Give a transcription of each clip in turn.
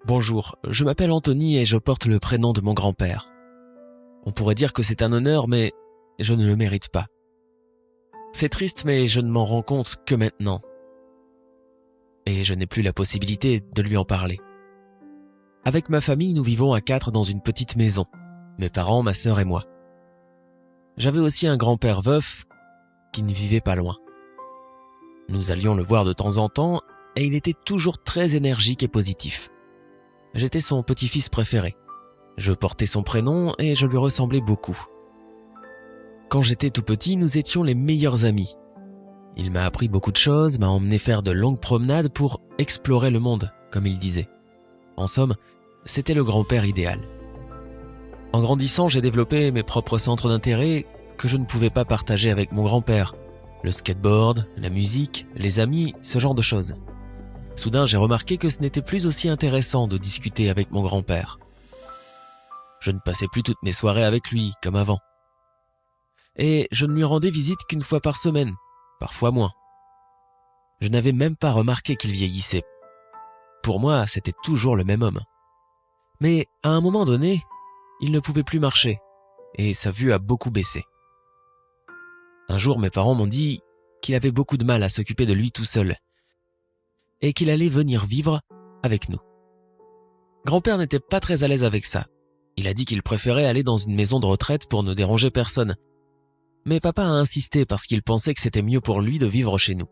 Bonjour, je m'appelle Anthony et je porte le prénom de mon grand-père. On pourrait dire que c'est un honneur, mais je ne le mérite pas. C'est triste, mais je ne m'en rends compte que maintenant. Et je n'ai plus la possibilité de lui en parler. Avec ma famille, nous vivons à 4 dans une petite maison. Mes parents, ma sœur et moi. J'avais aussi un grand-père veuf qui ne vivait pas loin. Nous allions le voir de temps en temps et il était toujours très énergique et positif. J'étais son petit-fils préféré. Je portais son prénom et je lui ressemblais beaucoup. Quand j'étais tout petit, nous étions les meilleurs amis. Il m'a appris beaucoup de choses, m'a emmené faire de longues promenades pour explorer le monde, comme il disait. En somme, c'était le grand-père idéal. En grandissant, j'ai développé mes propres centres d'intérêt que je ne pouvais pas partager avec mon grand-père. Le skateboard, la musique, les amis, ce genre de choses. Soudain, j'ai remarqué que ce n'était plus aussi intéressant de discuter avec mon grand-père. Je ne passais plus toutes mes soirées avec lui, comme avant. Et je ne lui rendais visite qu'une fois par semaine, parfois moins. Je n'avais même pas remarqué qu'il vieillissait. Pour moi, c'était toujours le même homme. Mais à un moment donné, il ne pouvait plus marcher, et sa vue a beaucoup baissé. Un jour, mes parents m'ont dit qu'il avait beaucoup de mal à s'occuper de lui tout seul, et qu'il allait venir vivre avec nous. Grand-père n'était pas très à l'aise avec ça. Il a dit qu'il préférait aller dans une maison de retraite pour ne déranger personne. Mais papa a insisté parce qu'il pensait que c'était mieux pour lui de vivre chez nous.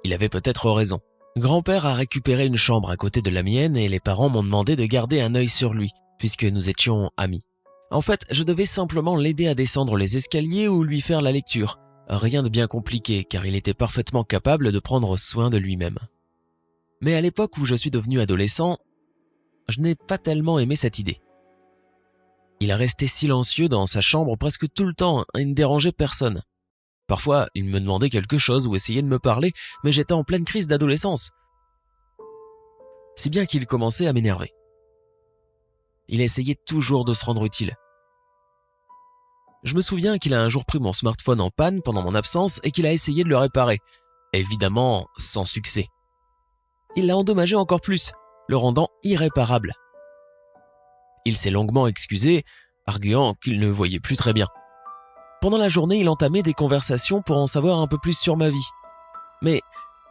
Il avait peut-être raison. Grand-père a récupéré une chambre à côté de la mienne et les parents m'ont demandé de garder un œil sur lui, puisque nous étions amis. En fait, je devais simplement l'aider à descendre les escaliers ou lui faire la lecture. Rien de bien compliqué, car il était parfaitement capable de prendre soin de lui-même. Mais à l'époque où je suis devenu adolescent, je n'ai pas tellement aimé cette idée. Il restait silencieux dans sa chambre presque tout le temps et ne dérangeait personne. Parfois, il me demandait quelque chose ou essayait de me parler, mais j'étais en pleine crise d'adolescence. Si bien qu'il commençait à m'énerver. Il essayait toujours de se rendre utile. Je me souviens qu'il a un jour pris mon smartphone en panne pendant mon absence et qu'il a essayé de le réparer. Évidemment, sans succès. Il l'a endommagé encore plus, le rendant irréparable. Il s'est longuement excusé, arguant qu'il ne voyait plus très bien. Pendant la journée, il entamait des conversations pour en savoir un peu plus sur ma vie. Mais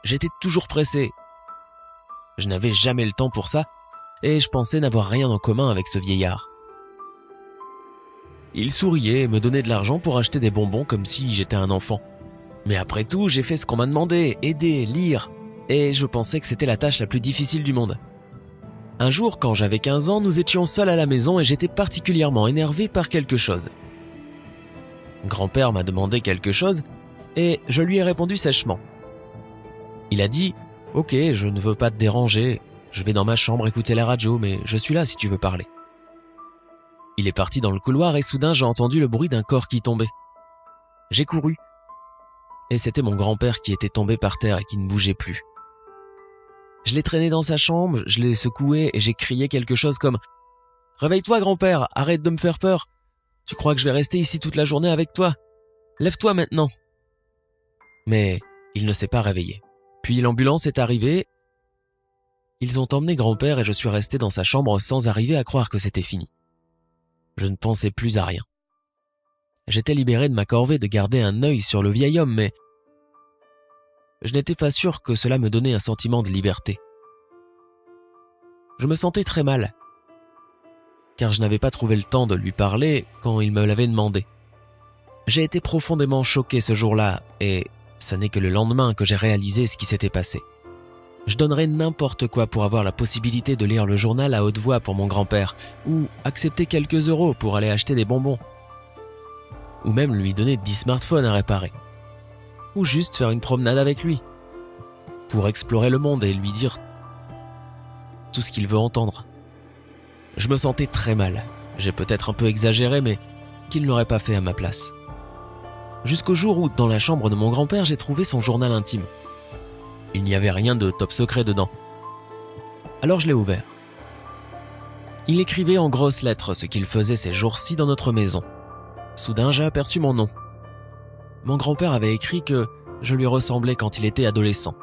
j'étais toujours pressé. Je n'avais jamais le temps pour ça et je pensais n'avoir rien en commun avec ce vieillard. Il souriait et me donnait de l'argent pour acheter des bonbons comme si j'étais un enfant. Mais après tout, j'ai fait ce qu'on m'a demandé, aider, lire. Et je pensais que c'était la tâche la plus difficile du monde. Un jour, quand j'avais 15 ans, nous étions seuls à la maison et j'étais particulièrement énervé par quelque chose. Grand-père m'a demandé quelque chose et je lui ai répondu sèchement. Il a dit « Ok, je ne veux pas te déranger, je vais dans ma chambre écouter la radio, mais je suis là si tu veux parler. » Il est parti dans le couloir et soudain j'ai entendu le bruit d'un corps qui tombait. J'ai couru et c'était mon grand-père qui était tombé par terre et qui ne bougeait plus. Je l'ai traîné dans sa chambre, je l'ai secoué et j'ai crié quelque chose comme « Réveille-toi grand-père, arrête de me faire peur. Tu crois que je vais rester ici toute la journée avec toi? Lève-toi maintenant !» Mais il ne s'est pas réveillé. Puis l'ambulance est arrivée. Ils ont emmené grand-père et je suis resté dans sa chambre sans arriver à croire que c'était fini. Je ne pensais plus à rien. J'étais libéré de ma corvée de garder un œil sur le vieil homme, mais je n'étais pas sûr que cela me donnait un sentiment de liberté. Je me sentais très mal, car je n'avais pas trouvé le temps de lui parler quand il me l'avait demandé. J'ai été profondément choqué ce jour-là, et ça n'est que le lendemain que j'ai réalisé ce qui s'était passé. Je donnerais n'importe quoi pour avoir la possibilité de lire le journal à haute voix pour mon grand-père, ou accepter quelques euros pour aller acheter des bonbons, ou même lui donner 10 smartphones à réparer, ou juste faire une promenade avec lui, pour explorer le monde et lui dire tout ce qu'il veut entendre. Je me sentais très mal, j'ai peut-être un peu exagéré, mais qu'il n'aurait pas fait à ma place. Jusqu'au jour où, dans la chambre de mon grand-père, j'ai trouvé son journal intime. Il n'y avait rien de top secret dedans. Alors je l'ai ouvert. Il écrivait en grosses lettres ce qu'il faisait ces jours-ci dans notre maison. Soudain, j'ai aperçu mon nom. Mon grand-père avait écrit que je lui ressemblais quand il était adolescent.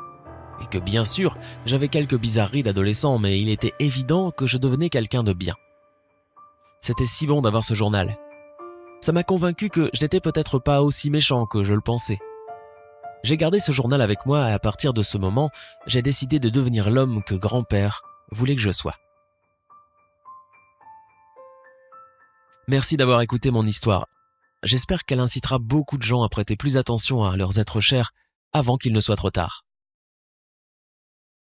et que bien sûr, j'avais quelques bizarreries d'adolescent, mais il était évident que je devenais quelqu'un de bien. C'était si bon d'avoir ce journal. Ça m'a convaincu que je n'étais peut-être pas aussi méchant que je le pensais. J'ai gardé ce journal avec moi et à partir de ce moment, j'ai décidé de devenir l'homme que grand-père voulait que je sois. Merci d'avoir écouté mon histoire. J'espère qu'elle incitera beaucoup de gens à prêter plus attention à leurs êtres chers avant qu'il ne soit trop tard.